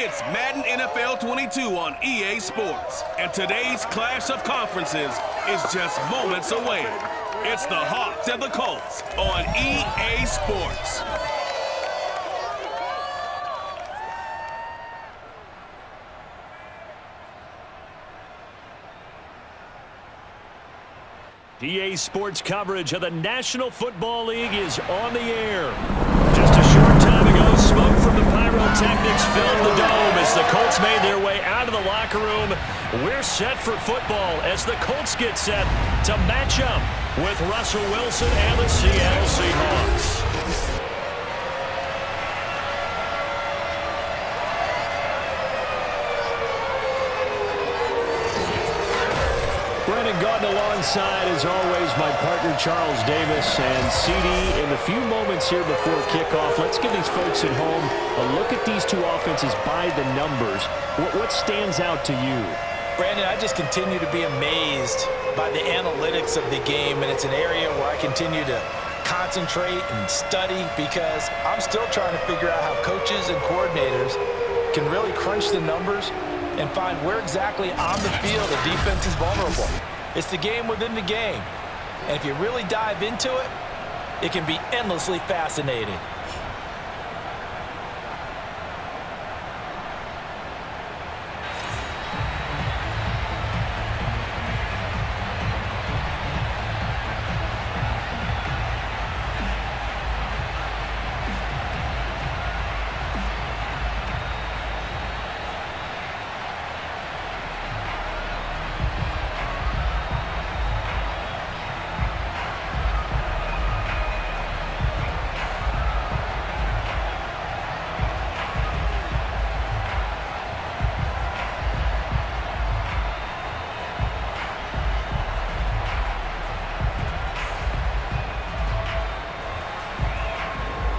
It's Madden NFL 22 on EA Sports, and today's clash of conferences is just moments away. It's the Hawks and the Colts on EA Sports. EA Sports coverage of the National Football League is on the air. Just a short time ago, smoke from the pyrotechnics filled the dome as the Colts made their way out of the locker room. We're set for football as the Colts get set to match up with Russell Wilson and the Seattle Seahawks. Gordon alongside, as always, my partner Charles Davis. And CD, in the few moments here before kickoff, let's give these folks at home a look at these two offenses by the numbers. What stands out to you? Brandon, I just continue to be amazed by the analytics of the game, and it's an area where I continue to concentrate and study because I'm still trying to figure out how coaches and coordinators can really crunch the numbers and find where exactly on the field the defense is vulnerable. It's the game within the game. And if you really dive into it, it can be endlessly fascinating.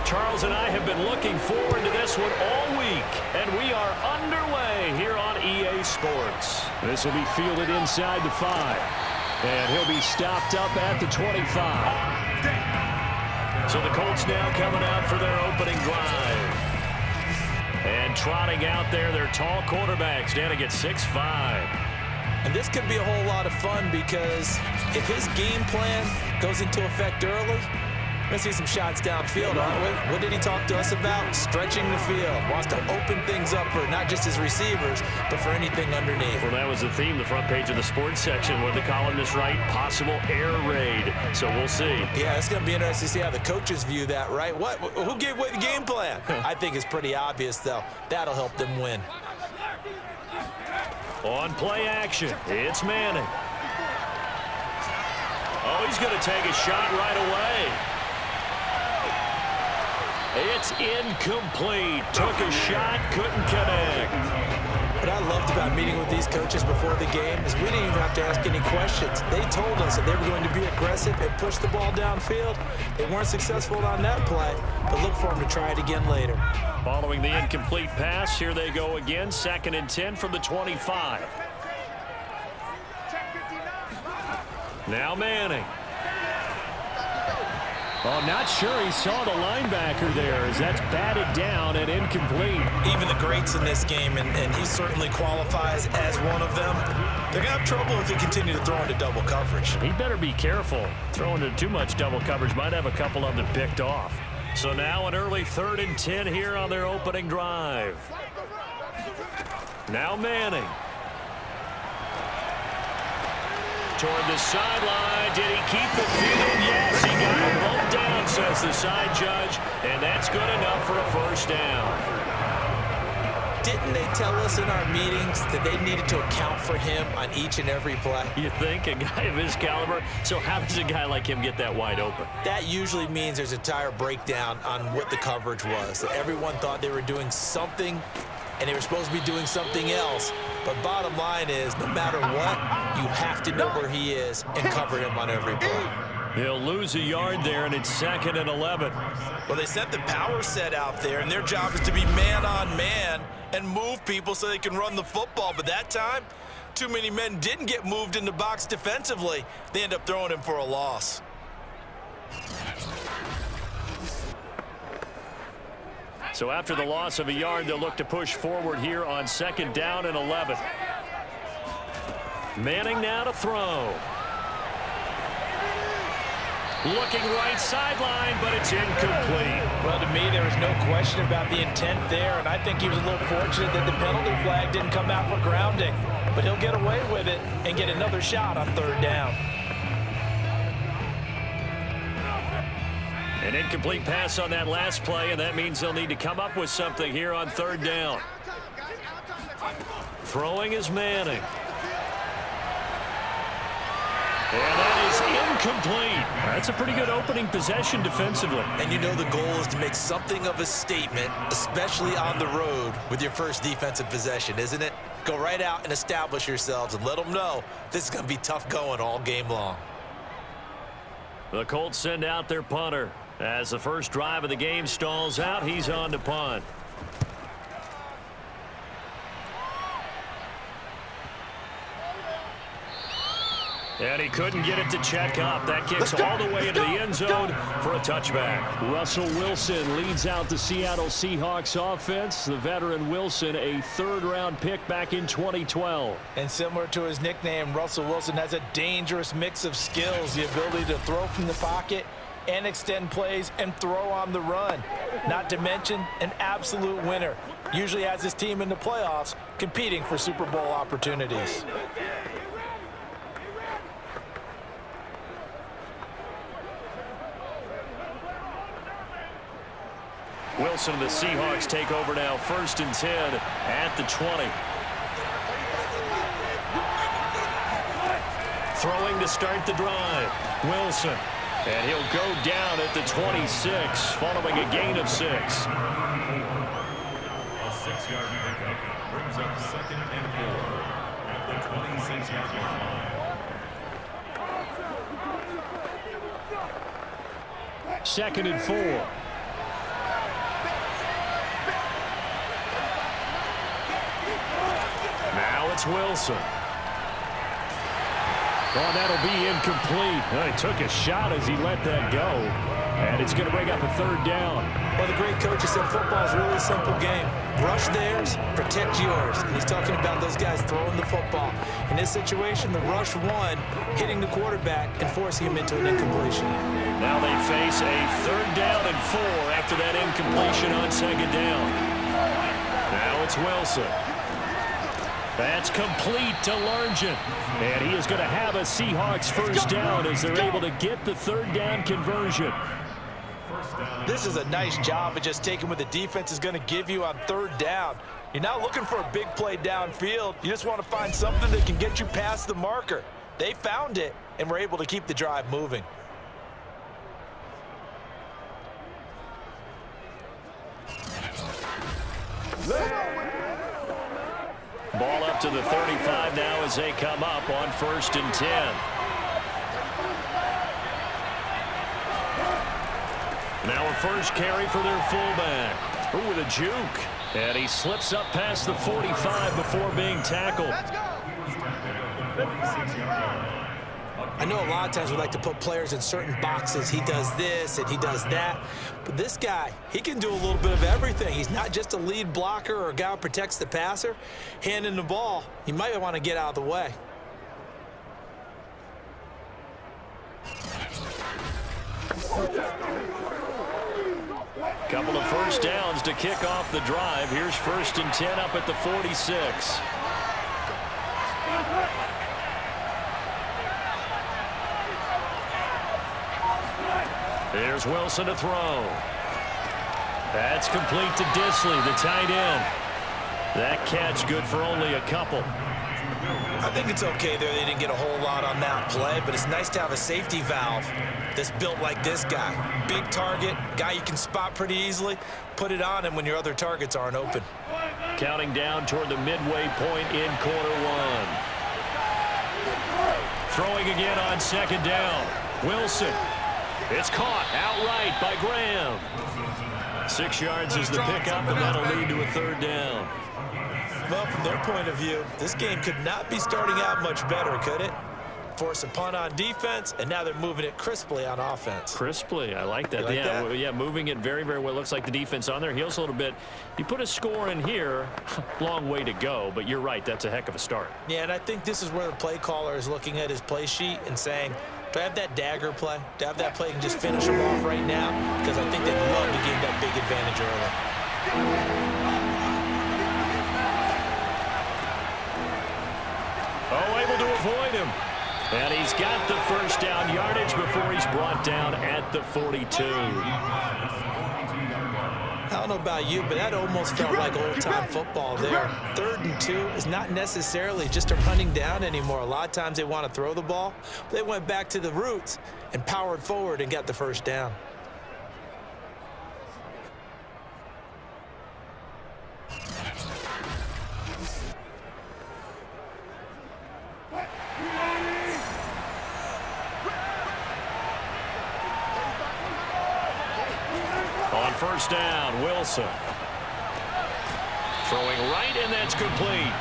Charles and I have been looking forward to this one all week, and we are underway here on EA Sports. This will be fielded inside the 5, and he'll be stopped up at the 25. So the Colts now coming out for their opening drive. And trotting out there, their tall quarterback standing at 6'5". And this could be a whole lot of fun because if his game plan goes into effect early, we're going to see some shots downfield, aren't we? What did he talk to us about? Stretching the field. Wants to open things up for not just his receivers, but for anything underneath. Well, that was the theme, the front page of the sports section, where the columnists write possible air raid. So we'll see. Yeah, it's going to be interesting to see how the coaches view that, right? Who gave away the game plan? I think it's pretty obvious, though. That'll help them win. On play action, it's Manning. Oh, he's going to take a shot right away. It's incomplete. Took a shot, couldn't connect. What I loved about meeting with these coaches before the game is we didn't even have to ask any questions. They told us that they were going to be aggressive and push the ball downfield. They weren't successful on that play, but look for them to try it again later. Following the incomplete pass, here they go again. 2nd and 10 from the 25. Now Manning. Oh, not sure he saw the linebacker there as that's batted down and incomplete. Even the greats in this game, and he certainly qualifies as one of them, they're going to have trouble if they continue to throw into double coverage. He better be careful. Throwing into too much double coverage might have a couple of them picked off. So now an early 3rd and 10 here on their opening drive. Now Manning. Toward the sideline. Did he keep the field? Yes, he got them both down, says the side judge, and that's good enough for a first down. Didn't they tell us in our meetings that they needed to account for him on each and every play? You think? A guy of his caliber? So how does a guy like him get that wide open? That usually means there's a entire breakdown on what the coverage was. That everyone thought they were doing something, and they were supposed to be doing something else. But bottom line is, no matter what, you have to know where he is and cover him on every play. He'll lose a yard there, and it's 2nd and 11. Well, they sent the power set out there, and their job is to be man-on-man and move people so they can run the football. But that time, too many men didn't get moved in the box defensively. They end up throwing him for a loss. So after the loss of a yard, they'll look to push forward here on 2nd down and 11. Manning now to throw. Looking right sideline, but it's incomplete. Well, to me, there was no question about the intent there, and I think he was a little fortunate that the penalty flag didn't come out for grounding. But he'll get away with it and get another shot on 3rd down. An incomplete pass on that last play, and that means they'll need to come up with something here on 3rd down. Throwing is Manning. And that is incomplete. That's a pretty good opening possession defensively. And you know the goal is to make something of a statement, especially on the road with your first defensive possession, isn't it? Go right out and establish yourselves and let them know this is going to be tough going all game long. The Colts send out their punter. As the first drive of the game stalls out, he's on to punt. And he couldn't get it to check up. That kicks all the way into the end zone for a touchback. Russell Wilson leads out the Seattle Seahawks offense. The veteran Wilson, a 3rd-round pick back in 2012. And similar to his nickname, Russell Wilson has a dangerous mix of skills, the ability to throw from the pocket and extend plays and throw on the run. Not to mention an absolute winner. Usually has his team in the playoffs competing for Super Bowl opportunities. Wilson and the Seahawks take over now, 1st and 10 at the 20. Throwing to start the drive. Wilson. And he'll go down at the 26, following a gain of 6. A 6-yard pickup brings up 2nd and 4 at the 26-yard line. 2nd and 4. Now it's Wilson. Oh, that'll be incomplete. He took a shot as he let that go. And it's going to bring up a 3rd down. Well, the great coach has said football is really a simple game. Rush theirs, protect yours. And he's talking about those guys throwing the football. In this situation, the rush won, hitting the quarterback and forcing him into an incompletion. Now they face a 3rd down and 4 after that incompletion on 2nd down. Now it's Wilson. That's complete to Largent. And he is going to have a Seahawks 1st down as they're able to get the 3rd down conversion. This is a nice job of just taking what the defense is going to give you on 3rd down. You're not looking for a big play downfield. You just want to find something that can get you past the marker. They found it and were able to keep the drive moving. Ball up to the 35 now as they come up on 1st and 10. Now a first carry for their fullback. Ooh, with a juke. And he slips up past the 45 before being tackled. I know a lot of times we like to put players in certain boxes. He does this and he does that. But this guy, he can do a little bit of everything. He's not just a lead blocker or a guy who protects the passer. Handing the ball, you might want to get out of the way. Couple of first downs to kick off the drive. Here's 1st and 10 up at the 46. Here's Wilson to throw. That's complete to Disley, the tight end. That catch good for only a couple. I think it's okay there. They didn't get a whole lot on that play, but it's nice to have a safety valve that's built like this guy. Big target, guy you can spot pretty easily. Put it on him when your other targets aren't open. Counting down toward the midway point in quarter 1. Throwing again on 2nd down. Wilson. It's caught outright by Graham. 6 yards is the pickup, and that'll lead to a 3rd down. Well, from their point of view, this game could not be starting out much better, could it? force a punt on defense, and now they're moving it crisply on offense. Crisply, I like that. You like that? Yeah, moving it very, very well. Looks like the defense on their heels a little bit. You put a score in here, long way to go, but you're right, that's a heck of a start. Yeah, and I think this is where the play caller is looking at his play sheet and saying, do I have that dagger play? Do I have that play and just finish them off right now? Because I think they'd love to gain that big advantage early. Oh, able to avoid him. And he's got the first down yardage before he's brought down at the 42. I don't know about you, but that almost felt like old-time football there. 3rd and 2 is not necessarily just a running down anymore. A lot of times they want to throw the ball. They went back to the roots and powered forward and got the first down. On first down, Wilson. Throwing right, and that's complete.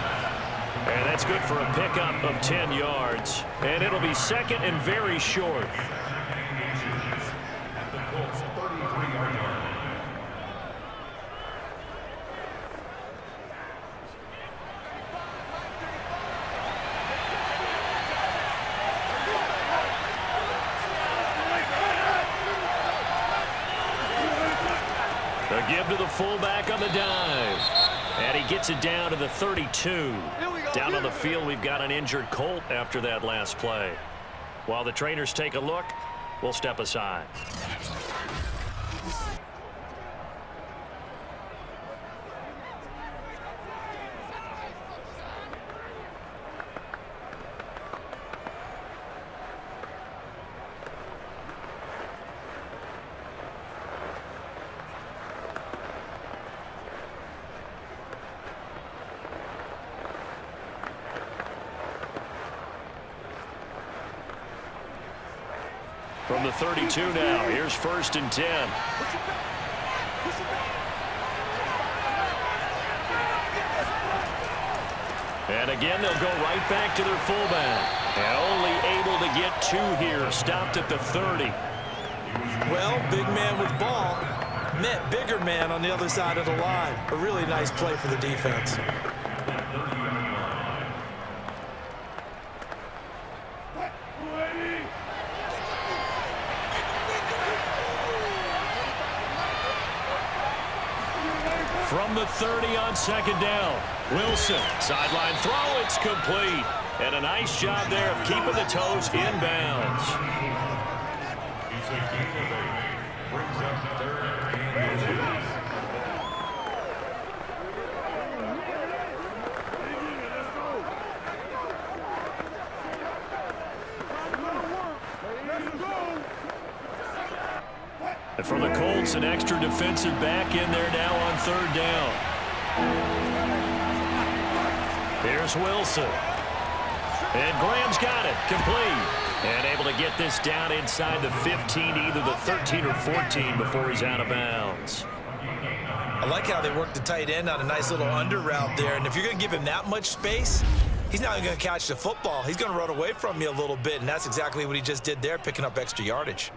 And that's good for a pickup of 10 yards. And it'll be second and very short. At the Colts' 33-yard line. A give to the fullback on the dive. And he gets it down to the 32. Down on the field, we've got an injured Colt after that last play. While the trainers take a look, we'll step aside. From the 32 now, here's 1st and 10. And again, they'll go right back to their fullback. And only able to get 2 here, stopped at the 30. Well, big man with ball met bigger man on the other side of the line. A really nice play for the defense. From the 30 on 2nd down, Wilson, sideline throw, it's complete. And a nice job there of keeping the toes inbounds. It's a gain of 8. Brings up 3rd and 2. And for the Colts, an extra defensive back in there now on 3rd down. Here's Wilson. And Graham's got it, complete. And able to get this down inside the 15, either the 13 or 14 before he's out of bounds. I like how they work the tight end on a nice little under route there. And if you're going to give him that much space, he's not going to catch the football. He's going to run away from you a little bit, and that's exactly what he just did there, picking up extra yardage.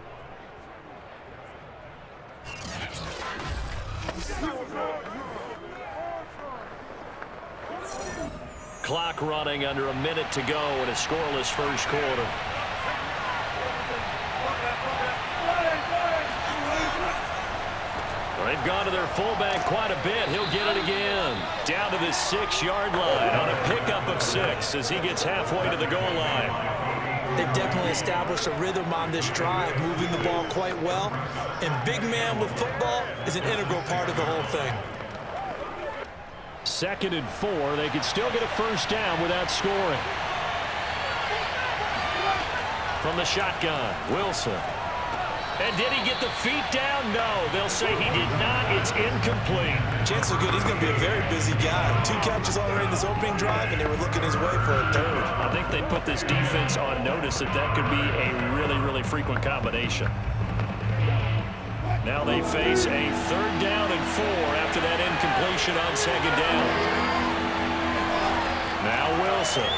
Clock running, under a minute to go in a scoreless first quarter. They've gone to their fullback quite a bit. He'll get it again. Down to the 6-yard line on a pickup of 6 as he gets halfway to the goal line. They've definitely established a rhythm on this drive, moving the ball quite well. And big man with football is an integral part of the whole thing. 2nd and 4. They could still get a first down without scoring. From the shotgun, Wilson. And did he get the feet down? No, they'll say he did not. It's incomplete. Chances are good. He's going to be a very busy guy. 2 catches already in this opening drive, and they were looking his way for a 3rd. I think they put this defense on notice that could be a really, really frequent combination. Now they face a 3rd down and 4 after that incompletion on 2nd down. Now Wilson.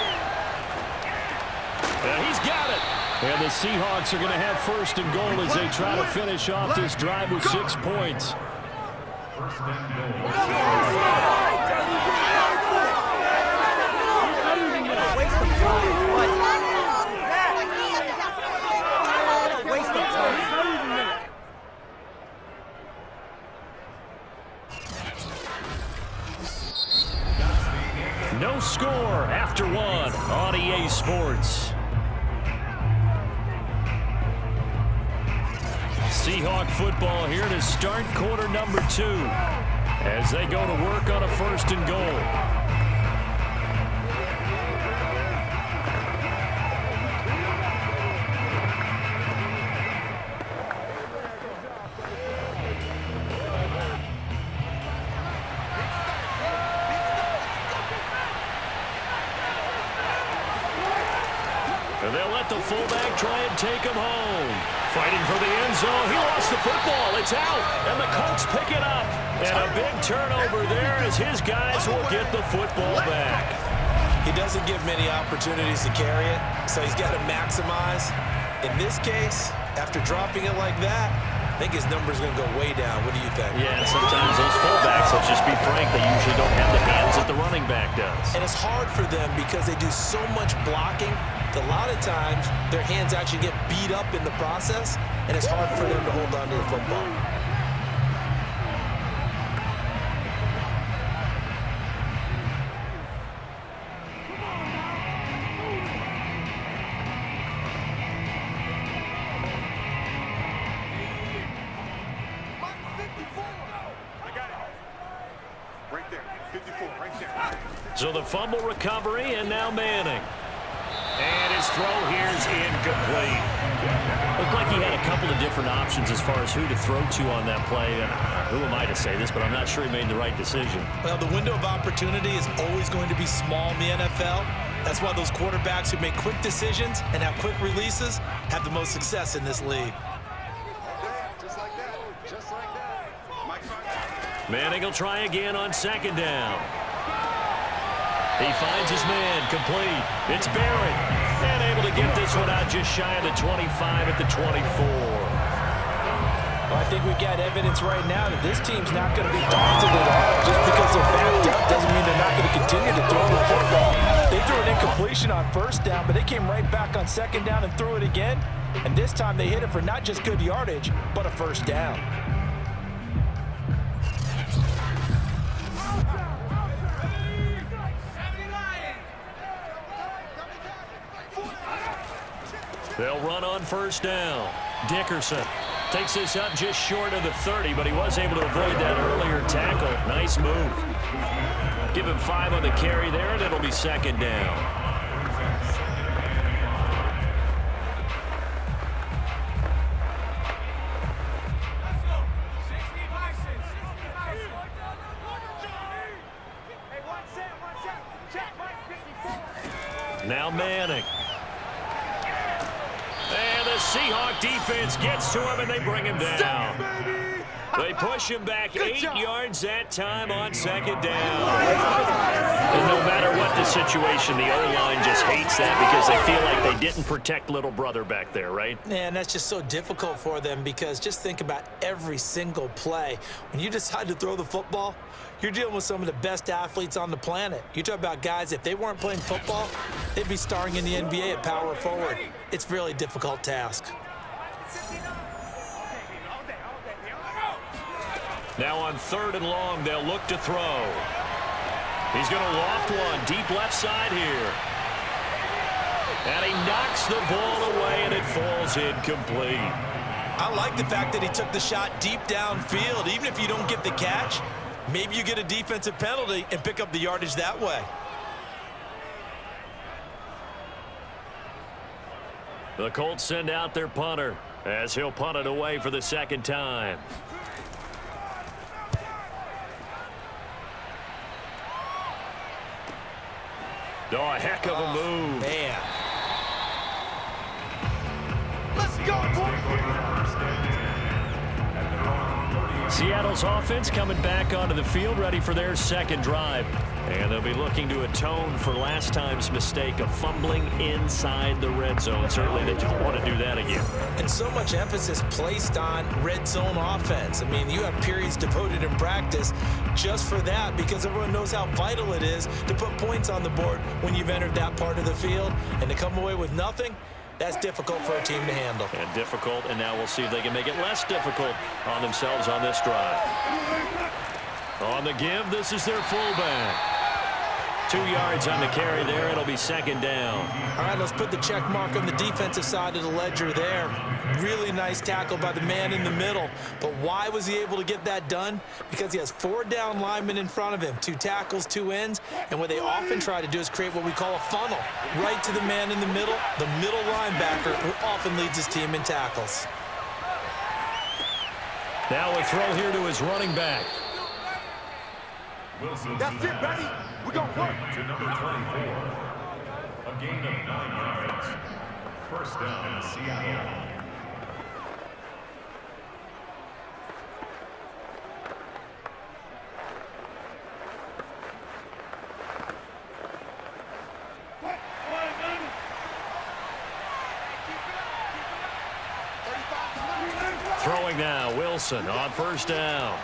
And he's got it. And the Seahawks are going to have first and goal as they try to finish off this drive with 6 points. First and goal. No score after 1 on EA Sports. Seahawk football here to start quarter number 2 as they go to work on a first and goal. And they'll let the fullback try and take him home. Fighting for the end zone. He lost the football. It's out. And the Colts pick it up. And a big turnover there as his guys will get the football back. He doesn't give many opportunities to carry it, so he's got to maximize. In this case, after dropping it like that, I think his number's going to go way down. What do you think? Yeah, and sometimes those fullbacks, let's just be frank, they usually don't have the hands that the running back does. And it's hard for them because they do so much blocking. A lot of times, their hands actually get beat up in the process, and it's hard for them to hold on to the football. So the fumble recovery, and now Manning. And his throw here is incomplete. Looked like he had a couple of different options as far as who to throw to on that play. And who am I to say this, but I'm not sure he made the right decision. Well, the window of opportunity is always going to be small in the NFL. That's why those quarterbacks who make quick decisions and have quick releases have the most success in this league. Just like that. Just like that. Manning will try again on second down. He finds his man, complete. It's Barrett. And able to get this one out just shy of the 25 at the 24. Well, I think we got evidence right now that this team's not going to be daunted at all. Just because they're backed up doesn't mean they're not going to continue to throw the football. They threw an incompletion on first down, but they came right back on second down and threw it again. And this time they hit it for not just good yardage, but a first down. They'll run on first down. Dickerson takes this up just short of the 30, but he was able to avoid that earlier tackle. Nice move. Give him 5 on the carry there, and it'll be second down. Now Manning. And the Seahawk defense gets to him, and they bring him down. They push him back 8 yards that time on second down. And no matter what the situation, the O-line just hates that because they feel like they didn't protect little brother back there, right? And that's just so difficult for them because just think about every single play. When you decide to throw the football, you're dealing with some of the best athletes on the planet. You talk about guys, if they weren't playing football, they'd be starring in the NBA at power forward. It's a really difficult task. Now on 3rd and long, they'll look to throw. He's going to loft one deep left side here. And he knocks the ball away, and it falls incomplete. I like the fact that he took the shot deep downfield. Even if you don't get the catch, maybe you get a defensive penalty and pick up the yardage that way. The Colts send out their punter as he'll punt it away for the second time. Oh, a heck of a move. Man. Let's go, boys. Seattle's offense coming back onto the field, ready for their second drive. And they'll be looking to atone for last time's mistake of fumbling inside the red zone. Certainly they don't want to do that again. And so much emphasis placed on red zone offense. I mean, you have periods devoted in practice just for that because everyone knows how vital it is to put points on the board when you've entered that part of the field. And to come away with nothing, that's difficult for a team to handle. And difficult, and now we'll see if they can make it less difficult on themselves on this drive. On the give, this is their fullback. 2 yards on the carry there. It'll be second down. All right, let's put the check mark on the defensive side of the ledger there. Really nice tackle by the man in the middle. But why was he able to get that done? Because he has 4 down linemen in front of him, 2 tackles, 2 ends. And what they often try to do is create what we call a funnel. Right to the man in the middle linebacker, who often leads his team in tackles. Now a throw here to his running back. Wilson. That's it, buddy. We're going to work. To number 24. A gain of 9 yards. First down, Seattle. Throwing now, Wilson on first down.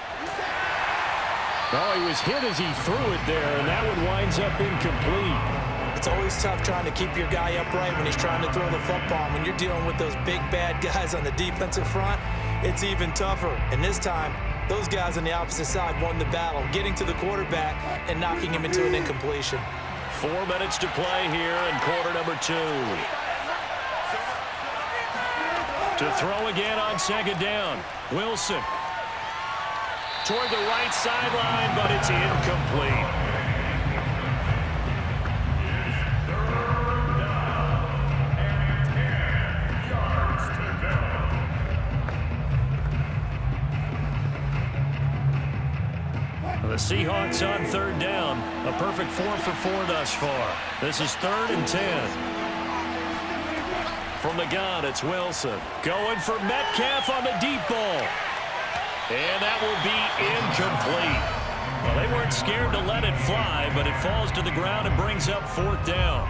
Oh, he was hit as he threw it there, and that one winds up incomplete. It's always tough trying to keep your guy upright when he's trying to throw the football. When you're dealing with those big, bad guys on the defensive front, it's even tougher. And this time, those guys on the opposite side won the battle, getting to the quarterback and knocking him into an incompletion. 4 minutes to play here in quarter number 2. To throw again on second down. Wilson. Toward the right sideline, but it's incomplete. The Seahawks on third down. A perfect 4 for 4 thus far. This is 3rd and 10. From the gun, it's Wilson. Going for Metcalf on the deep ball. And that will be incomplete. Well, they weren't scared to let it fly, but it falls to the ground and brings up 4th down.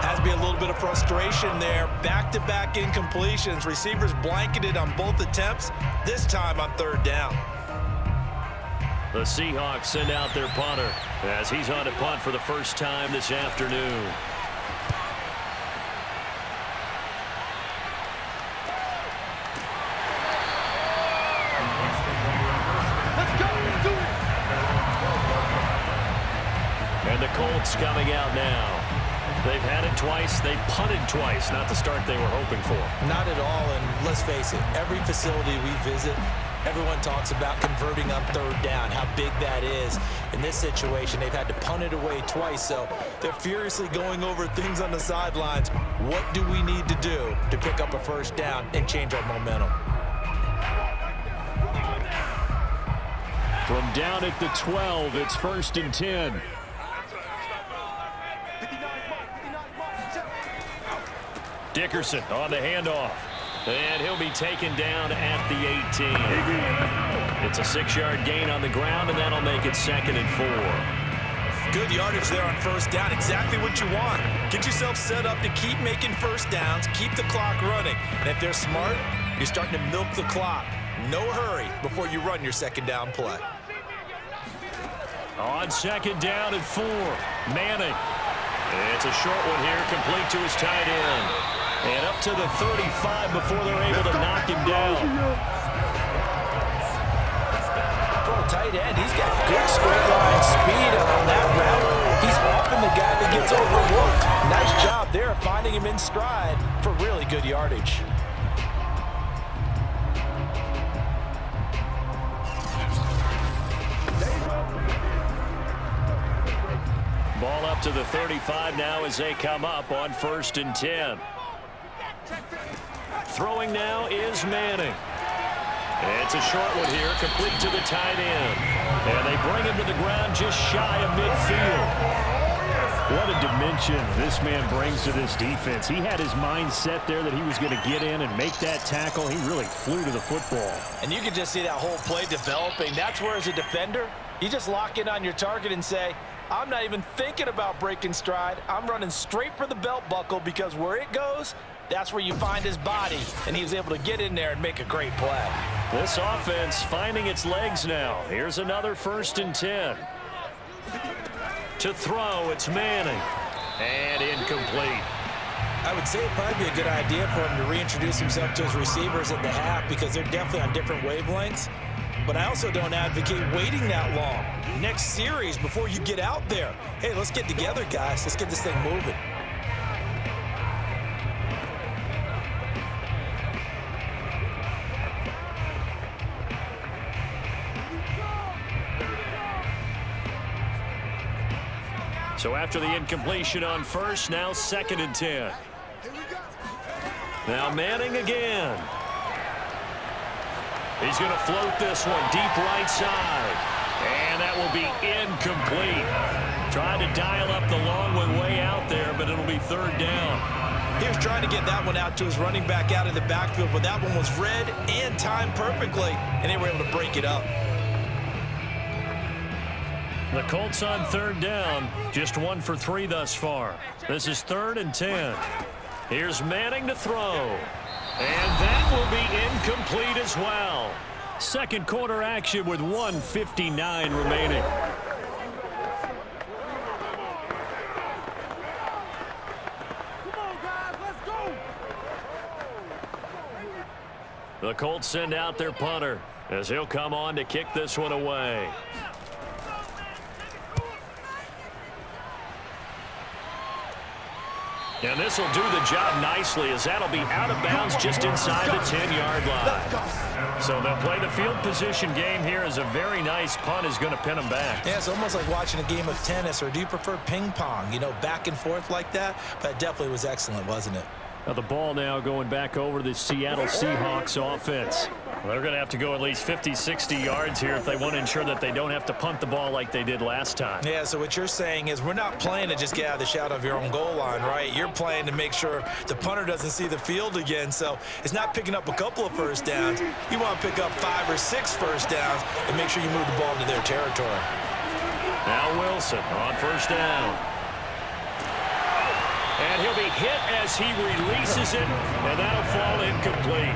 Has to be a little bit of frustration there. Back-to-back incompletions. Receivers blanketed on both attempts, this time on 3rd down. The Seahawks send out their punter as he's on to punt for the first time this afternoon. And the Colts coming out now. They've had it twice. They've punted twice. Not the start they were hoping for. Not at all, and let's face it, every facility we visit, everyone talks about converting on 3rd down, how big that is. In this situation, they've had to punt it away twice, so they're furiously going over things on the sidelines. What do we need to do to pick up a first down and change our momentum? From down at the 12, it's 1st and 10. Dickerson on the handoff. And he'll be taken down at the 18. It's a 6-yard gain on the ground, and that'll make it 2nd and 4. Good yardage there on first down. Exactly what you want. Get yourself set up to keep making first downs, keep the clock running. And if they're smart, you're starting to milk the clock. No hurry before you run your 2nd down play. On 2nd down and 4, Manning. It's a short one here, complete to his tight end. And up to the 35 before they're able to knock him down. For a tight end, he's got good straight line speed on that route. He's often the guy that gets overlooked. Nice job there finding him in stride for really good yardage. Ball up to the 35 now as they come up on 1st and 10. Throwing now is Manning. It's a short one here, complete to the tight end. And they bring him to the ground just shy of midfield. What a dimension this man brings to this defense. He had his mind set there that he was going to get in and make that tackle. He really flew to the football. And you can just see that whole play developing. That's where, as a defender, you just lock in on your target and say, I'm not even thinking about breaking stride. I'm running straight for the belt buckle, because where it goes, that's where you find his body. And he was able to get in there and make a great play. This offense finding its legs now. Here's another 1st and 10. To throw, it's Manning. And incomplete. I would say it'd probably be a good idea for him to reintroduce himself to his receivers at the half, because they're definitely on different wavelengths. But I also don't advocate waiting that long. Next series, before you get out there, hey, let's get together, guys. Let's get this thing moving. So after the incompletion on 1st, now 2nd and 10. Now Manning again. He's going to float this one deep right side. And that will be incomplete. Trying to dial up the long one way out there, but it'll be 3rd down. He was trying to get that one out to his running back out of the backfield, but that one was read and timed perfectly, and they were able to break it up. The Colts on 3rd down, just 1 for 3 thus far. This is 3rd and 10. Here's Manning to throw. And that will be incomplete as well. Second quarter action with 1:59 remaining. The Colts send out their punter as he'll come on to kick this one away. And this will do the job nicely, as that'll be out of bounds just inside the 10-yard line. So they'll play the field position game here, as a very nice punt is going to pin them back. Yeah, it's almost like watching a game of tennis, or do you prefer ping pong? You know, back and forth like that? But it definitely was excellent, wasn't it? Now the ball now going back over to the Seattle Seahawks offense. They're going to have to go at least 50, 60 yards here if they want to ensure that they don't have to punt the ball like they did last time. Yeah, so what you're saying is we're not playing to just get out of the shadow of your own goal line, right? You're playing to make sure the punter doesn't see the field again. So it's not picking up a couple of first downs. You want to pick up 5 or 6 first downs and make sure you move the ball into their territory. Now Wilson on 1st down. And he'll be hit as he releases it, and that'll fall incomplete.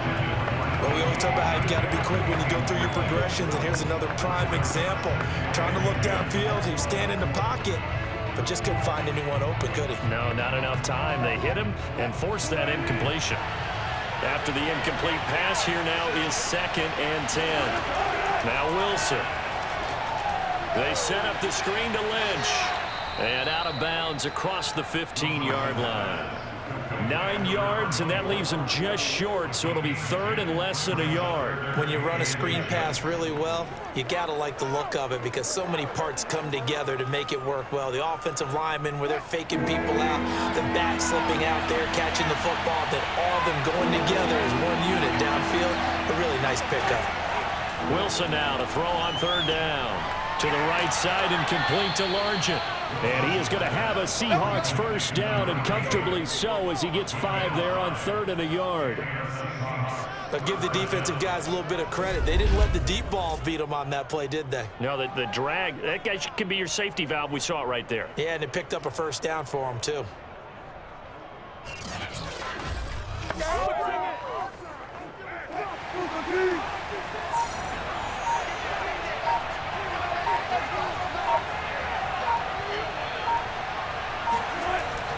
Well, we always talk about how you've got to be quick when you go through your progressions, and here's another prime example. Trying to look downfield, he was standing in the pocket, but just couldn't find anyone open, could he? No, not enough time. They hit him and forced that incompletion. After the incomplete pass, here now is 2nd and 10. Now Wilson. They set up the screen to Lynch. And out of bounds across the 15-yard line. 9 yards, and that leaves him just short, so it'll be 3rd and less than a yard. When you run a screen pass really well, you got to like the look of it, because so many parts come together to make it work well. The offensive linemen, where they're faking people out, the back slipping out there, catching the football, then all of them going together as one unit downfield. A really nice pickup. Wilson now to throw on 3rd down. To the right side and complete to Largent. And he is going to have a Seahawks 1st down, and comfortably so, as he gets 5 there on 3rd and a yard. But give the defensive guys a little bit of credit. They didn't let the deep ball beat them on that play, did they? No, the drag, that guy can be your safety valve. We saw it right there. Yeah, and it picked up a 1st down for him, too.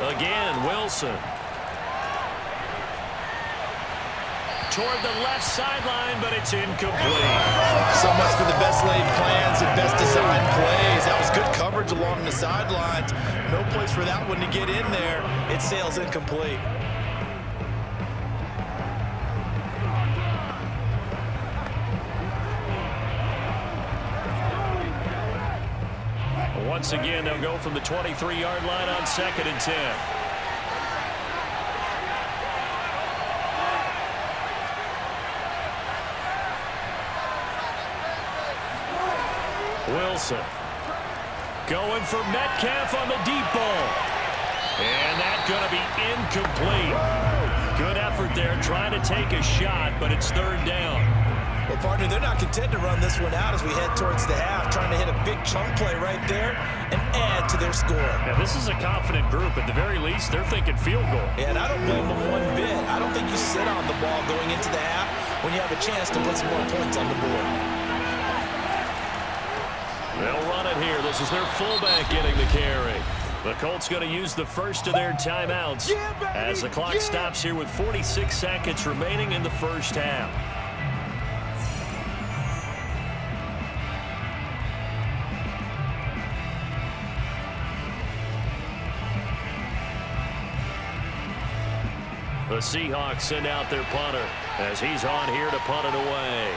Again, Wilson. Toward the left sideline, but it's incomplete. So much for the best laid plans and best designed plays. That was good coverage along the sidelines. No place for that one to get in there. It sails incomplete. Once again, they'll go from the 23-yard line on 2nd and 10. Wilson. Going for Metcalf on the deep ball. And that's going to be incomplete. Good effort there trying to take a shot, but it's third down. Well, partner, they're not content to run this one out as we head towards the half, trying to hit a big chunk play right there and add to their score. Now, this is a confident group. At the very least, they're thinking field goal. Yeah, and I don't blame them one bit. I don't think you sit on the ball going into the half when you have a chance to put some more points on the board. They'll run it here. This is their fullback getting the carry. The Colts going to use the first of their timeouts as the clock stops here with 46 seconds remaining in the first half. The Seahawks send out their punter as he's on here to punt it away.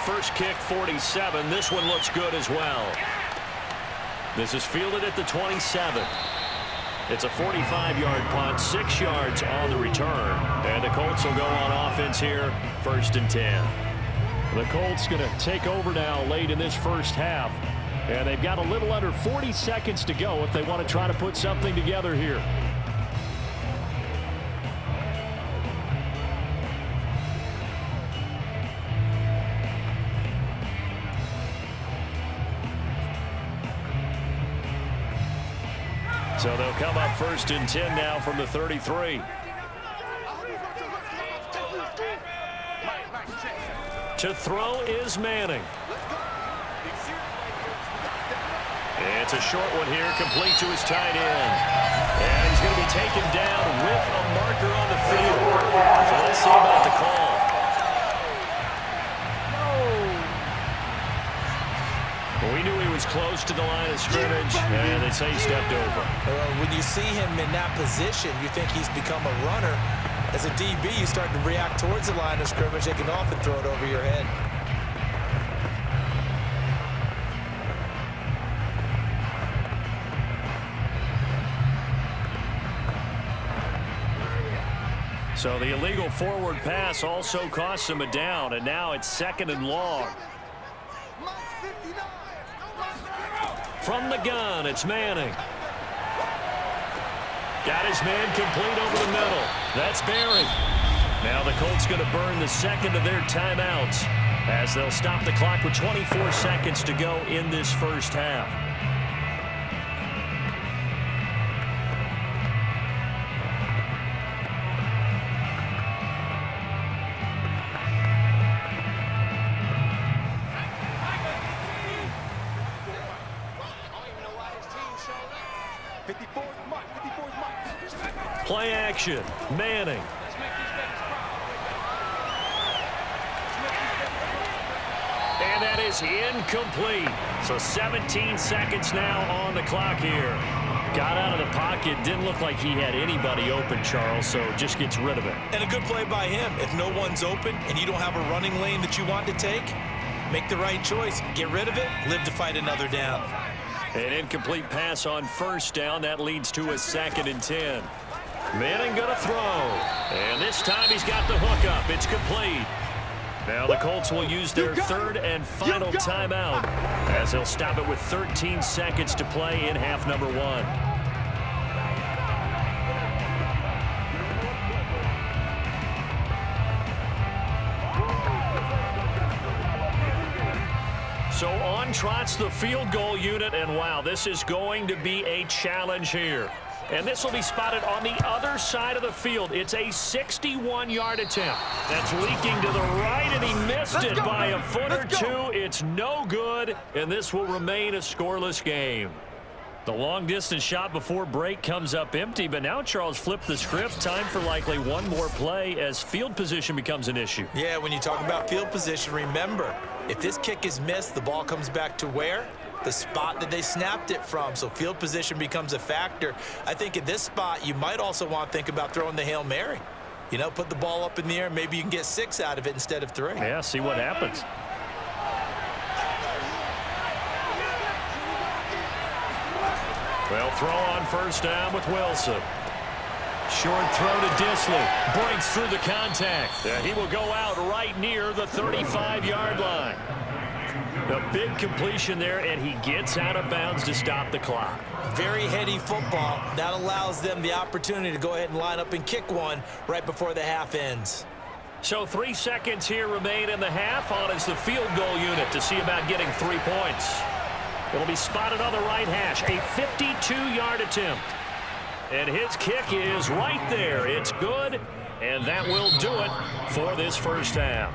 First kick, 47. This one looks good as well. This is fielded at the 27. It's a 45-yard punt, 6 yards on the return. And the Colts will go on offense here, 1st and 10. The Colts going to take over now late in this first half. And they've got a little under 40 seconds to go if they want to try to put something together here. So they'll come up 1st and 10 now from the 33. To throw is Manning. It's a short one here, complete to his tight end. And he's going to be taken down with a marker on the field. So let's see about the call. Well, we knew he was close to the line of scrimmage, and they say he stepped over. When you see him in that position, you think he's become a runner. As a DB, you start to react towards the line of scrimmage. They can often throw it over your head. So the illegal forward pass also costs him a down, and now it's 2nd and long. From the gun, it's Manning. Got his man complete over the middle. That's Barry. Now the Colts going to burn the 2nd of their timeouts as they'll stop the clock with 24 seconds to go in this first half. Play action. Manning. And that is incomplete. So 17 seconds now on the clock here. Got out of the pocket. Didn't look like he had anybody open, Charles, so just gets rid of it. And a good play by him. If no one's open and you don't have a running lane that you want to take, make the right choice. Get rid of it. Live to fight another down. An incomplete pass on 1st down. That leads to a 2nd and 10. Manning going to throw. And this time he's got the hook up. It's complete. Now the Colts will use their 3rd and final timeout as they'll stop it with 13 seconds to play in half number 1. So on trots the field goal unit, and wow, this is going to be a challenge here. And this will be spotted on the other side of the field. It's a 61-yard attempt. That's leaking to the right, and he missed it by a foot or two. It's no good, and this will remain a scoreless game. The long-distance shot before break comes up empty, but now Charles flipped the script. Time for likely one more play as field position becomes an issue. Yeah, when you talk about field position, remember, if this kick is missed, the ball comes back to where? The spot that they snapped it from. So field position becomes a factor. I think at this spot, you might also want to think about throwing the Hail Mary. You know, put the ball up in the air. Maybe you can get 6 out of it instead of 3. Yeah, see what happens. Well, throw on 1st down with Wilson. Short throw to Disley. Breaks through the contact. He will go out right near the 35-yard line. A big completion there, and he gets out of bounds to stop the clock. Very heady football. That allows them the opportunity to go ahead and line up and kick one right before the half ends. So 3 seconds here remain in the half. On is the field goal unit to see about getting 3 points. It'll be spotted on the right hash. A 52-yard attempt. And his kick is right there. It's good, and that will do it for this first half.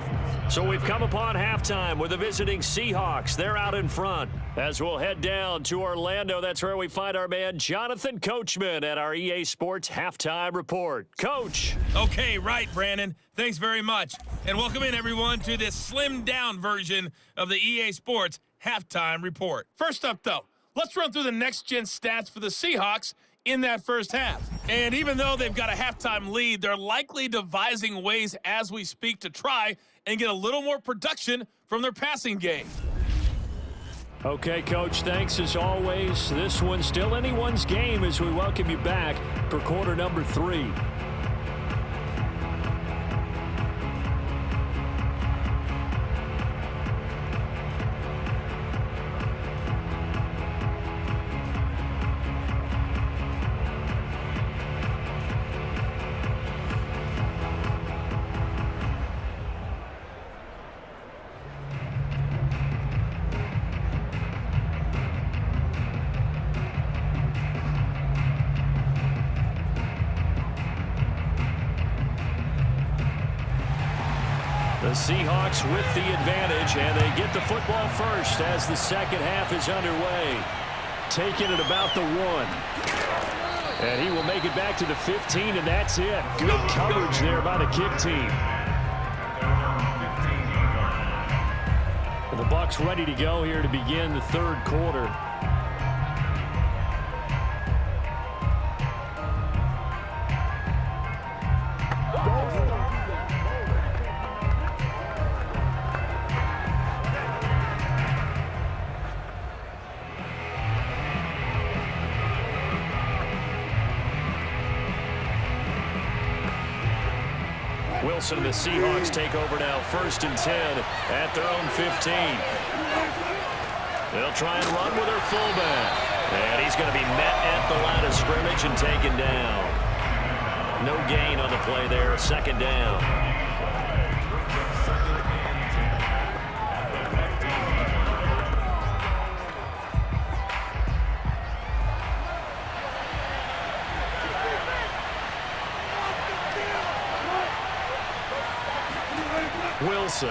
So we've come upon halftime with the visiting Seahawks. They're out in front. As we'll head down to Orlando, that's where we find our man Jonathan Coachman at our EA Sports Halftime Report. Coach. Okay, right, Brandon. Thanks very much. And welcome in, everyone, to this slimmed-down version of the EA Sports Halftime Report. First up, though, let's run through the next-gen stats for the Seahawks in that first half. And even though they've got a halftime lead, they're likely devising ways as we speak to try and get a little more production from their passing game. Okay, Coach, thanks as always. This one's still anyone's game as we welcome you back for quarter number 3. The Seahawks with the advantage, and they get the football first as the second half is underway. Taking it about the 1. And he will make it back to the 15, and that's it. Good coverage there by the kick team. And the Bucs ready to go here to begin the third quarter. Wilson and the Seahawks take over now, 1st and 10 at their own 15. They'll try and run with their fullback. And he's going to be met at the line of scrimmage and taken down. No gain on the play there, 2nd down. Wilson.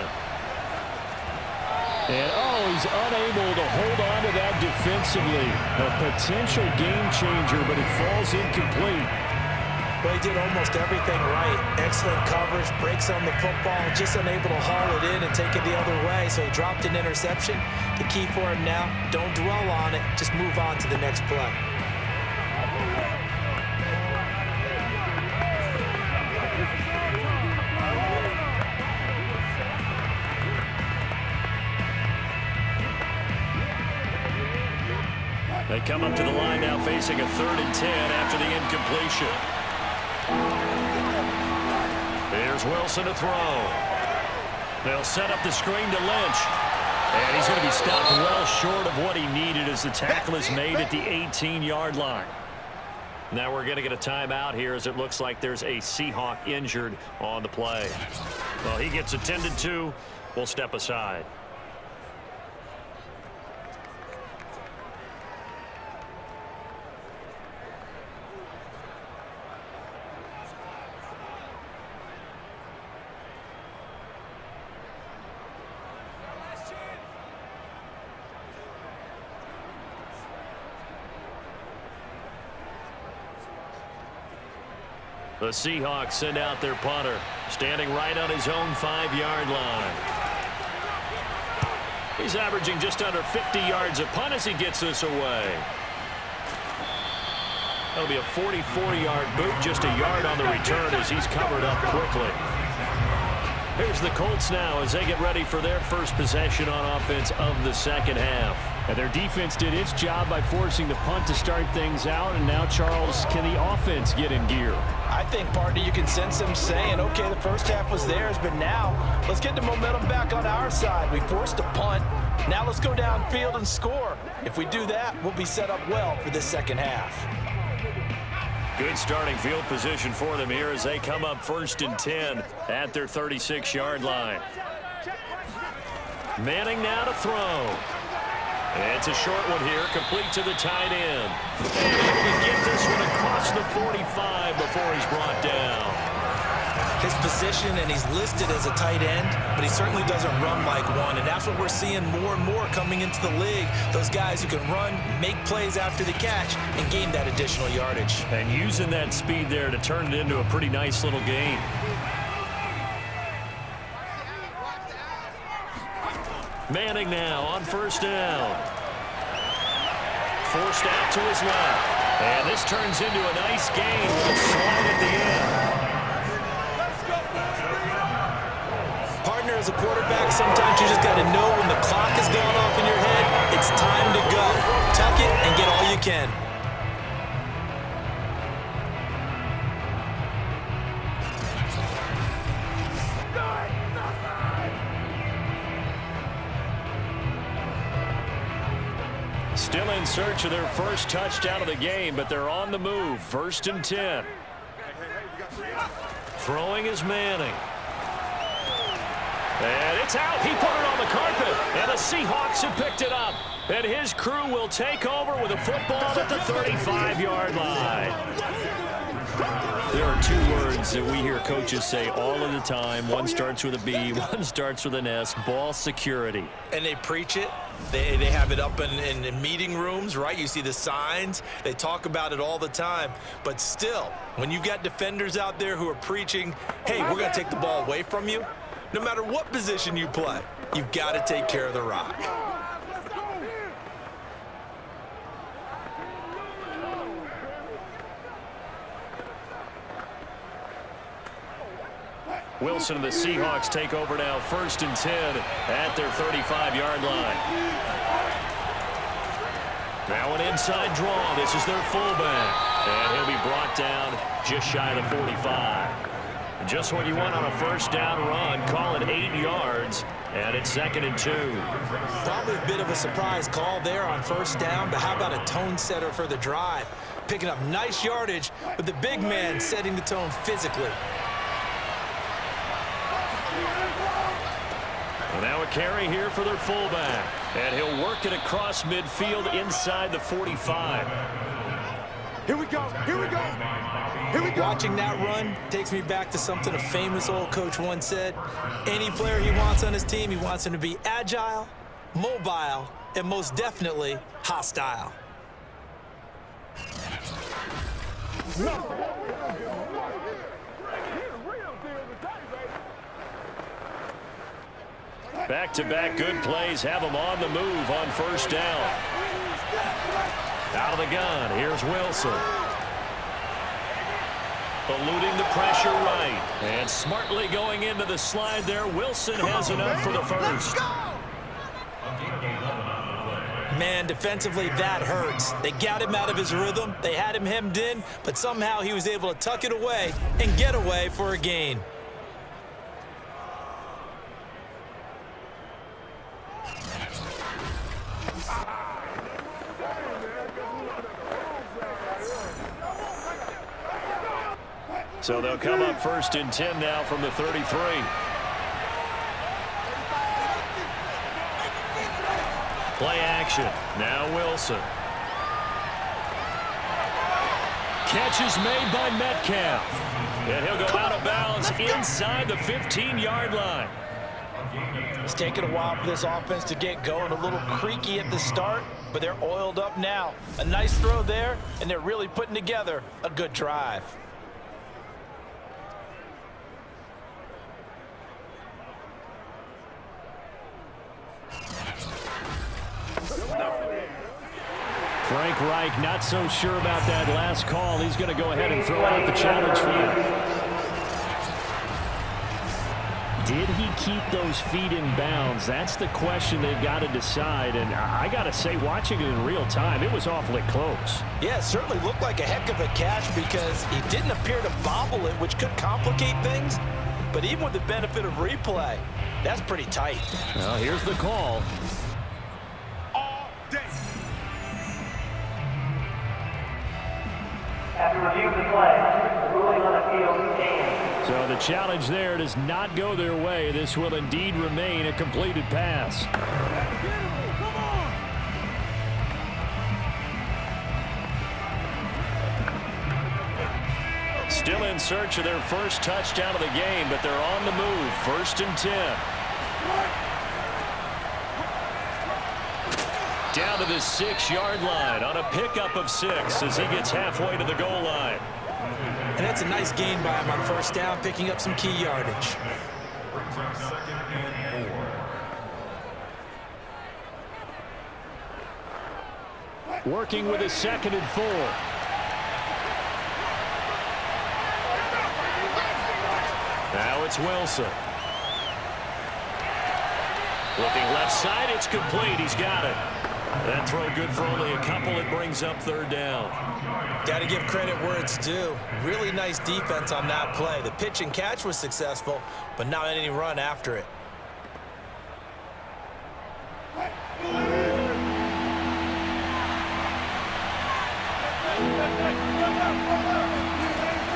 And, he's unable to hold on to that defensively. A potential game changer, but it falls incomplete. Well, he did almost everything right. Excellent coverage, breaks on the football, just unable to haul it in and take it the other way. So he dropped an interception. The key for him now, don't dwell on it. Just move on to the next play. They come up to the line now facing a 3rd and 10 after the incompletion. Here's Wilson to throw. They'll set up the screen to Lynch. And he's going to be stopped well short of what he needed as the tackle is made at the 18-yard line. Now we're going to get a timeout here as it looks like there's a Seahawk injured on the play. Well, he gets attended to. We'll step aside. The Seahawks send out their punter, standing right on his own 5-yard line. He's averaging just under 50 yards a punt as he gets this away. That'll be a 44-yard boot, just a yard on the return as he's covered up quickly. Here's the Colts now as they get ready for their first possession on offense of the second half. And their defense did its job by forcing the punt to start things out. And now, Charles, can the offense get in gear? I think, partner, you can sense them saying, okay, the first half was theirs, but now let's get the momentum back on our side. We forced a punt. Now let's go downfield and score. If we do that, we'll be set up well for this second half. Good starting field position for them here as they come up 1st and 10 at their 36-yard line. Manning now to throw. It's a short one here, complete to the tight end. And able to get this one across the 45 before he's brought down. His position, and he's listed as a tight end, but he certainly doesn't run like one, and that's what we're seeing more and more coming into the league. Those guys who can run, make plays after the catch, and gain that additional yardage. And using that speed there to turn it into a pretty nice little gain. Manning now on 1st down. Forced out to his left. And this turns into a nice gain with a slide at the end. Partner, as a quarterback, sometimes you just got to know when the clock has gone off in your head, it's time to go. Tuck it and get all you can. Still in search of their first touchdown of the game, but they're on the move. 1st and 10. Throwing is Manning. And it's out. He put it on the carpet. And the Seahawks have picked it up. And his crew will take over with a football at the 35-yard line. There are 2 words that we hear coaches say all of the time. One starts with a B, one starts with an S. Ball security. And they preach it. They have it up in meeting rooms, right? You see the signs. They talk about it all the time. But still, when you've got defenders out there who are preaching, hey, we're going to take the ball away from you, no matter what position you play, you've got to take care of the rock. Wilson and the Seahawks take over now 1st and 10 at their 35-yard line. Now an inside draw. This is their fullback. And he'll be brought down just shy of the 45. Just what you want on a 1st down run. Call it 8 yards. And it's 2nd and 2. Probably a bit of a surprise call there on 1st down, but how about a tone setter for the drive? Picking up nice yardage, but the big man setting the tone physically. Well, now a carry here for their fullback. And he'll work it across midfield inside the 45. Here we go. Here we go. Here we go. Watching that run takes me back to something a famous old coach once said. Any player he wants on his team, he wants him to be agile, mobile, and most definitely hostile. Back-to-back good plays have them on the move on 1st down. Out of the gun, here's Wilson. Eluding the pressure right. And smartly going into the slide there. Wilson has enough for the first. Man, defensively, that hurts. They got him out of his rhythm. They had him hemmed in, but somehow he was able to tuck it away and get away for a gain. So they'll come up 1st and 10 now from the 33. Play action. Now Wilson. Catch is made by Metcalf. And he'll go out of bounds inside the 15-yard line. It's taken a while for this offense to get going. A little creaky at the start, but they're oiled up now. A nice throw there, and they're really putting together a good drive. Frank Reich not so sure about that last call. He's going to go ahead and throw out the challenge flag. did he keep those feet in bounds? That's the question they've got to decide. And I got to say, watching it in real time, it was awfully close. Yeah, it certainly looked like a heck of a catch because he didn't appear to bobble it, which could complicate things. But even with the benefit of replay, that's pretty tight. Well, here's the call. All day. After review of the play, the ruling on appeal stands. So the challenge there does not go their way. This will indeed remain a completed pass. Still in search of their first touchdown of the game, but they're on the move. 1st and 10. Down to the 6-yard line on a pickup of 6 as he gets halfway to the goal line. And that's a nice gain by him on 1st down, picking up some key yardage. Brings up 2nd and 4. Working with a 2nd and 4. Now it's Wilson. Looking left side, it's complete. He's got it. That throw good for only a couple. It brings up 3rd down. Got to give credit where it's due. Really nice defense on that play. The pitch and catch was successful, but not any run after it.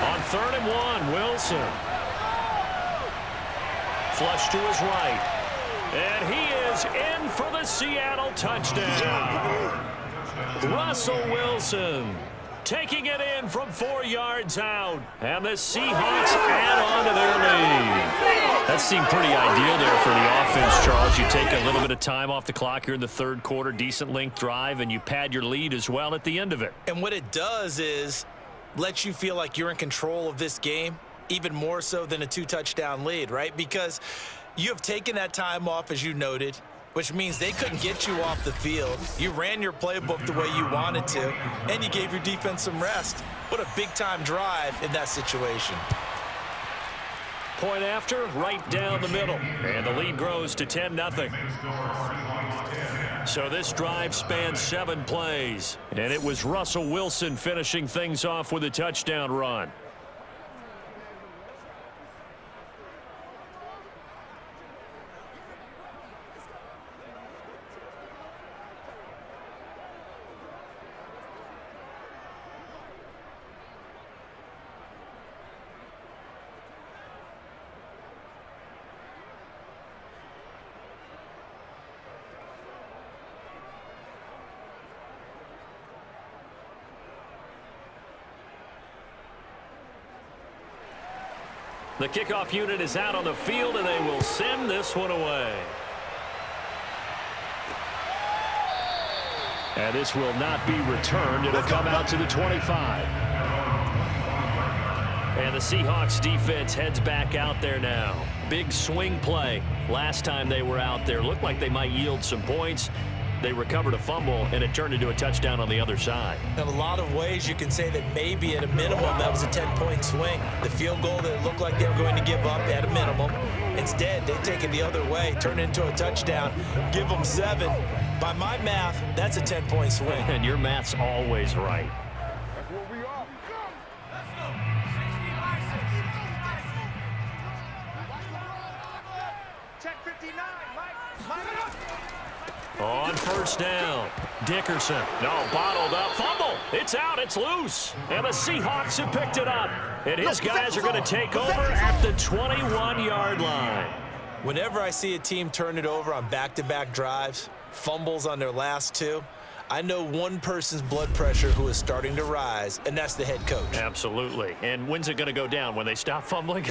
On 3rd and 1, Wilson. Flush to his right. And he is in for the Seattle touchdown. Russell Wilson taking it in from 4 yards out. And the Seahawks add on to their lead. That seemed pretty ideal there for the offense, Charles. You take a little bit of time off the clock here in the 3rd quarter, decent length drive, and you pad your lead as well at the end of it. And what it does is lets you feel like you're in control of this game, even more so than a 2-touchdown lead, right? Because you have taken that time off, as you noted, which means they couldn't get you off the field. You ran your playbook the way you wanted to, and you gave your defense some rest. What a big-time drive in that situation. Point after, right down the middle. And the lead grows to 10-0. So this drive spans 7 plays. And it was Russell Wilson finishing things off with a touchdown run. The kickoff unit is out on the field, and they will send this one away. And this will not be returned. It'll come out to the 25. And the Seahawks defense heads back out there now. Big swing play. Last time they were out there, looked like they might yield some points. They recovered a fumble, and it turned into a touchdown on the other side. In a lot of ways, you can say that maybe at a minimum that was a 10-point swing. The field goal that looked like they were going to give up at a minimum. Instead, they take it the other way, turn it into a touchdown, give them 7. By my math, that's a 10-point swing. And your math's always right. Check 59, Mike. On 1st down, Dickerson. No, bottled up. Fumble. It's out. It's loose. And the Seahawks have picked it up. And his guys are going to take over at the 21-yard line. Whenever I see a team turn it over on back-to-back drives, fumbles on their last 2, I know one person's blood pressure who is starting to rise, and that's the head coach. Absolutely. And when's it going to go down? When they stop fumbling?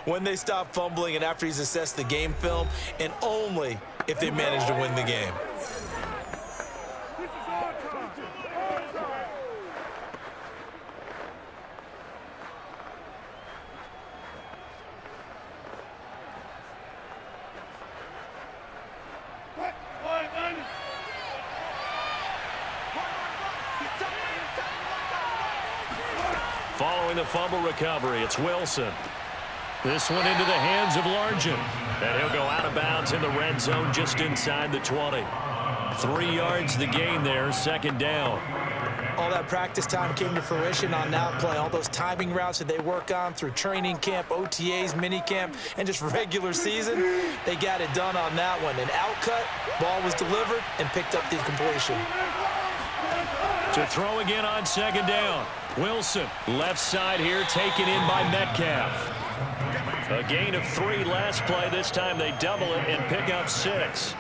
When they stop fumbling and after he's assessed the game film, and only if they manage to win the game. Following the fumble recovery, it's Wilson. This one into the hands of Largent. And he'll go out of bounds in the red zone just inside the 20. 3 yards the gain there, second down. All that practice time came to fruition on that play. All those timing routes that they work on through training camp, OTAs, minicamp, and just regular season, they got it done on that one. An outcut, ball was delivered, and picked up the completion. To throw again on second down. Wilson, left side here, taken in by Metcalf. A gain of 3 last play. This time they double it and pick up 6.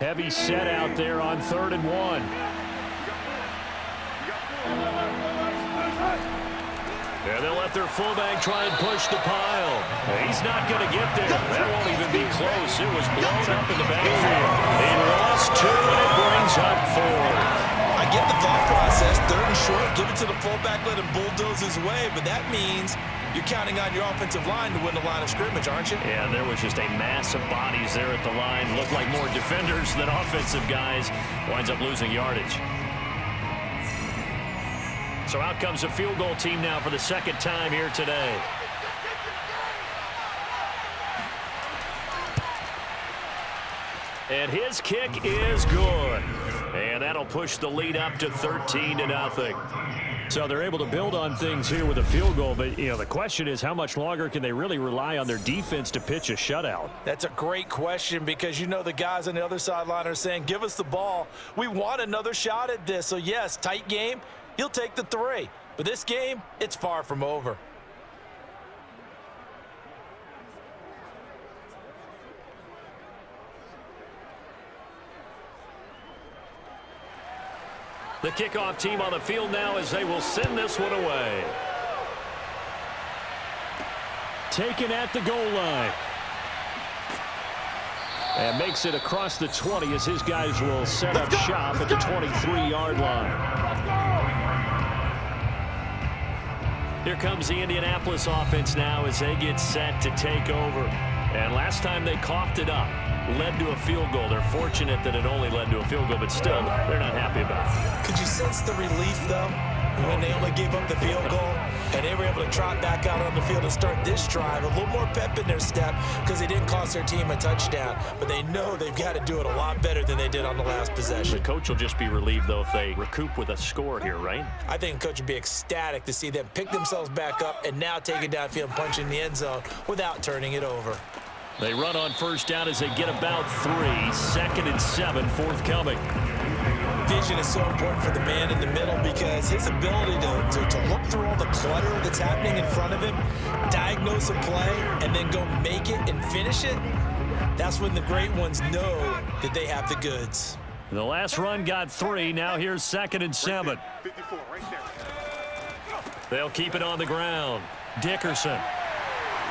Heavy set out there on 3rd and 1. And they'll let their fullback try and push the pile. He's not going to get there. That won't even be close. It was blown up in the backfield. He lost 2, and it brings up 4. I get the thought process. 3rd and short, give it to the fullback, let him bulldoze his way. But that means you're counting on your offensive line to win the line of scrimmage, aren't you? Yeah, there was just a mass of bodies there at the line. Looked like more defenders than offensive guys. Winds up losing yardage. So out comes a field goal team now for the 2nd time here today. And his kick is good. And that'll push the lead up to 13-0. So they're able to build on things here with a field goal. But, you know, the question is how much longer can they really rely on their defense to pitch a shutout? That's a great question because, you know, the guys on the other sideline are saying, give us the ball. We want another shot at this. So, yes, tight game. He'll take the 3. But this game, it's far from over. The kickoff team on the field now as they will send this one away. Taken at the goal line. And makes it across the 20 as his guys will set up shop at the 23-yard line. Here comes the Indianapolis offense now as they get set to take over. And last time they coughed it up, led to a field goal. They're fortunate that it only led to a field goal, but still, they're not happy about it. Could you sense the relief, though, when they only gave up the field goal and they were able to trot back out on the field and start this drive? A little more pep in their step because they didn't cost their team a touchdown, but they know they've got to do it a lot better than they did on the last possession. The coach will just be relieved, though, if they recoup with a score here, right? I think the coach would be ecstatic to see them pick themselves back up and now take it downfield and punch in the end zone without turning it over. They run on first down as they get about 3. 2nd and 7 forthcoming. Vision is so important for the man in the middle because his ability to look through all the clutter that's happening in front of him, diagnose a play, and then go make it and finish it, that's when the great ones know that they have the goods. The last run got 3. Now here's 2nd and 7. They'll keep it on the ground. Dickerson.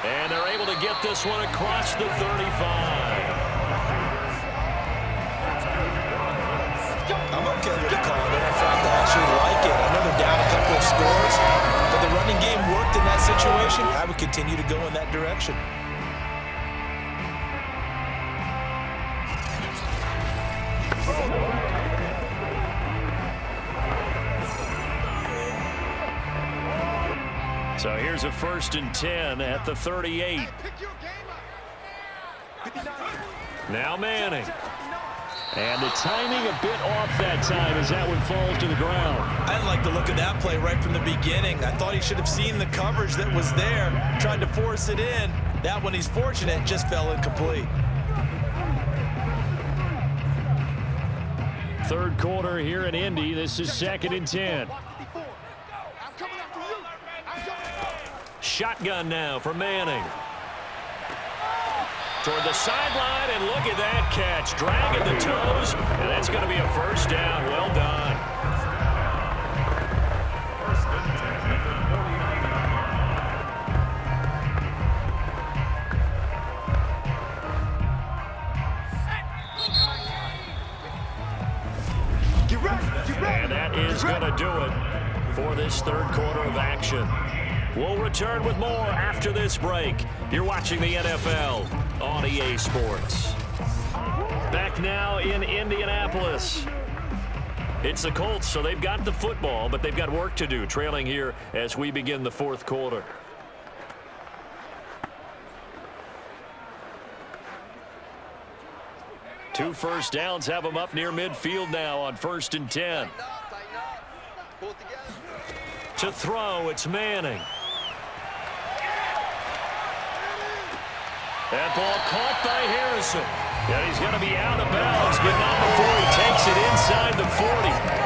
And they're able to get this one across the 35. I'm okay with the call there. In fact, I actually like it. I know they're down a couple of scores, but the running game worked in that situation. I would continue to go in that direction. So here's a 1st and 10 at the 38. Now Manning. And the timing a bit off that time as that one falls to the ground. I didn't like the look of that play right from the beginning. I thought he should have seen the coverage that was there, tried to force it in. That one, he's fortunate, just fell incomplete. 3rd quarter here in Indy. This is 2nd and 10. Shotgun now for Manning. Toward the sideline, and look at that catch. Dragging the toes, and that's going to be a 1st down. Well done. And that is going to do it for this 3rd quarter of action. We'll return with more after this break. You're watching the NFL on EA Sports. Back now in Indianapolis. It's the Colts, so they've got the football, but they've got work to do, trailing here as we begin the fourth quarter. Two first downs have them up near midfield now on 1st and 10. To throw, it's Manning. That ball caught by Harrison. Yeah, he's going to be out of bounds, but not before he takes it inside the 40.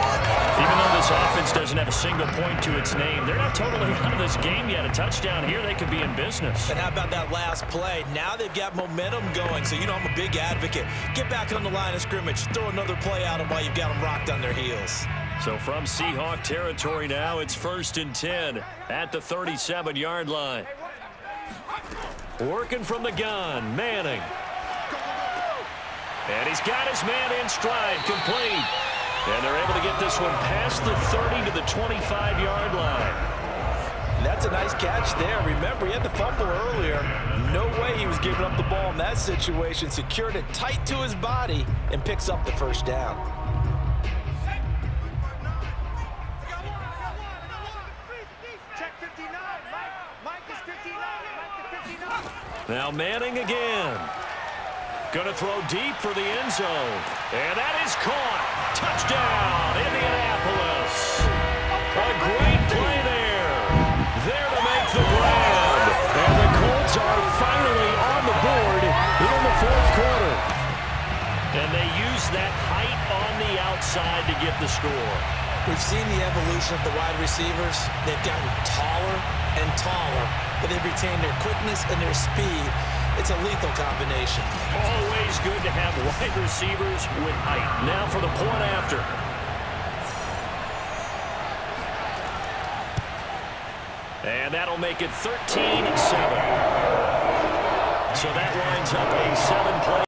Even though this offense doesn't have a single point to its name, they're not totally out of this game yet. A touchdown here, they could be in business. And how about that last play? Now they've got momentum going, so you know I'm a big advocate. Get back on the line of scrimmage. Throw another play out of while you've got them rocked on their heels. So from Seahawk territory now, it's 1st and 10 at the 37-yard line. Working from the gun, Manning. And he's got his man in stride, complete. And they're able to get this one past the 30 to the 25-yard line. That's a nice catch there. Remember, he had the fumble earlier. No way he was giving up the ball in that situation. Secured it tight to his body and picks up the first down. Now Manning again. Gonna throw deep for the end zone. And that is caught. Touchdown, Indianapolis. A great play there. There to make the grab. And the Colts are finally on the board in the fourth quarter. And they use that height on the outside to get the score. We've seen the evolution of the wide receivers. They've gotten taller and taller, but they've retained their quickness and their speed. It's a lethal combination. Always good to have wide receivers with height. Now for the point after. And that'll make it 13-7. So that winds up a 7-play